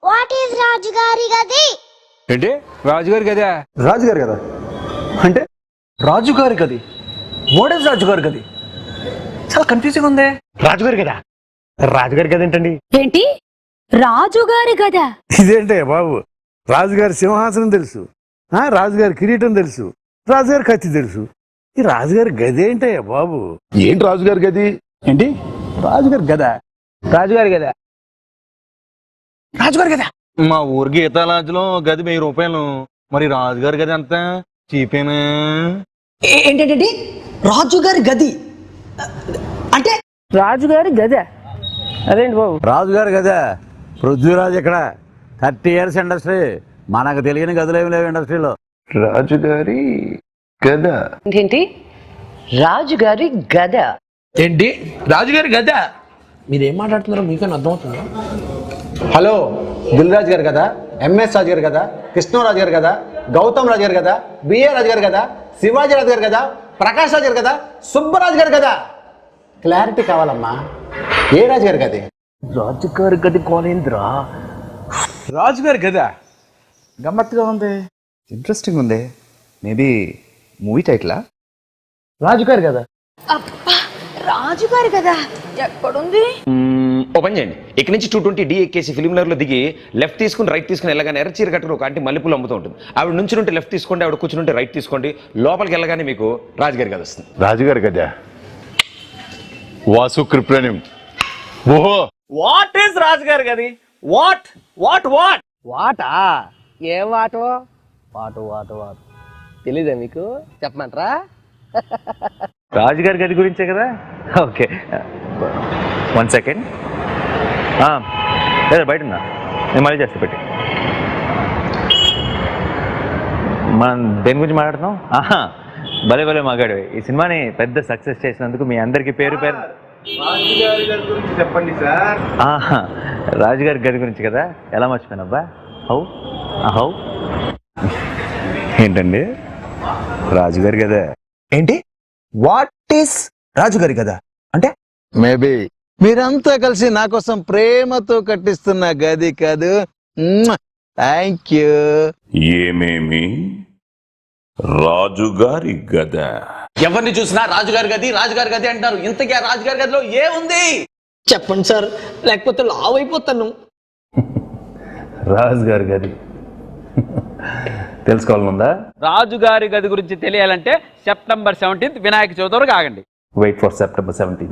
What is రాజుగారి గది? ఏంటి రాజుగారి గదా? రాజుగారి కదా అంటే రాజుగారి గది. వాట్ ఇస్ రాజుగారి గది? చాలా కన్ఫ్యూజింగ్ ఉంది. రాజుగారి కదా రాజుగారి కదా ఏంటండి? ఏంటి రాజుగారి గదా? ఇదేంటే బాబు, రాజుగారి సింహాసనం తెలుసు, రాజుగారి కిరీటం తెలుసు, రాజుగారి కత్తి తెలుసు, ఈ రాజుగారి గది ఏంటయ్యా బాబు? ఏంటి రాజుగారి గది? ఏంటి రాజుగారి గదా? రాజుగారి గదా? రాజుగారి గదా? మా ఊరి గీతా లాడ్జ్లో గది 1000 రూపాయలు. మరి రాజుగారి గది ఎంత చీపేనా? ఏంటంటే రాజుగారి గది అంటే రాజుగారి గదా? అదేంటి బాబు? రాజుగారి గదా? పృథ్వీరాజు ఇక్కడ 30 years ఇండస్ట్రీ, మనకు తెలియని గదులు ఏమి లేవు ఇండస్ట్రీలో. రాజుగారి గద. ఏంటి రాజుగారి గద? ఏంటి రాజుగారి గదా? మీరేం మాట్లాడుతున్నారో మీకైనా అర్థమవుతుందా? హలో, దిల్ రాజు గారు కదా, ఎంఎస్ రాజు గారు కదా, కృష్ణరాజు గారు కదా, గౌతమ్ రాజు గారు కదా, బిఏ రాజు గారు కదా, శివాజీ రాజు గారు కదా, ప్రకాష్ రాజు గారు కదా, సుబ్బరాజు గారు కదా. క్లారిటీ కావాలమ్మా. ఏ రాజు గారు గది? రాజుగారి గది కోనేంద్రా. రాజుగారి గదా? గమ్మత్తుగా ఉంది, ఇంట్రెస్టింగ్ ఉంది. మేబీ మూవీ టైటిలా? రాజుగారి గదా? అబ్బా రాజుగారి గదా ఎక్కడుంది? ఓపెన్ చేయండి. ఇక్కడి నుంచి 220D ఎక్కేసి ఫిలింనగర్లో దిగి లెఫ్ట్ తీసుకుని రైట్ తీసుకుని వెళ్ళగానే ఎర్ర చీర కట్టుకుని ఒక ఆంటీ మల్లెపూలు అమ్ముతూ ఉంటుంది. ఆవిడ నుంచి ఉంటే లెఫ్ట్ తీసుకోండి, ఆవిడ కూర్చుంటే రైట్ తీసుకోండి. లోపలికి వెళ్ళగానే మీకు రాజుగారి గది వస్తుంది. రాజుగారి గద. వాసు కృప్రణం. ఓహో, వాట్ ఈస్ రాజుగారి గది? వాట్ వాట్ వాట్ వాటా? ఏ వాటో? వాటు వాటు వాటు తెలీదా మీకు? చెప్పమంటారా? రాజుగారి గది గురించే కదా? Okay, 1 second. లేదా బయట ఉన్నా, నేను మళ్ళీ చేస్తా. పెట్టి మనం దేని గురించి మాట్లాడుతున్నాం? భలే భలే మాట్లాడు. ఈ సినిమాని పెద్ద సక్సెస్ చేసినందుకు మీ అందరికీ పేరు పేరు. రాజుగారి గది గురించి చెప్పండి సార్. రాజుగారి గది గురించి కదా? ఎలా మర్చిపోయానబ్బా? హౌ ఏంటండి రాజుగారి గదా? ఏంటి వాట్ ఈస్ రాజుగారి గదా అంటే? మేబీ మీరంతా కలిసి నా కోసం ప్రేమతో కట్టిస్తున్న గది కాదు. Thank you. ఏమేమి రాజుగారి గద? ఎవరిని చూసినా రాజుగారి గది రాజుగారి గది అంటారు. ఇంతకీ ఆ రాజుగారి గదిలో ఏముంది చెప్పండి సార్, లేకపోతే లావు అయిపోతాను. రాజుగారి గది తెలుసుకోవాలనుందా? రాజుగారి గది గురించి తెలియాలంటే September 17th వినాయక చవితి వరకు ఆగండి. Wait for September 17th.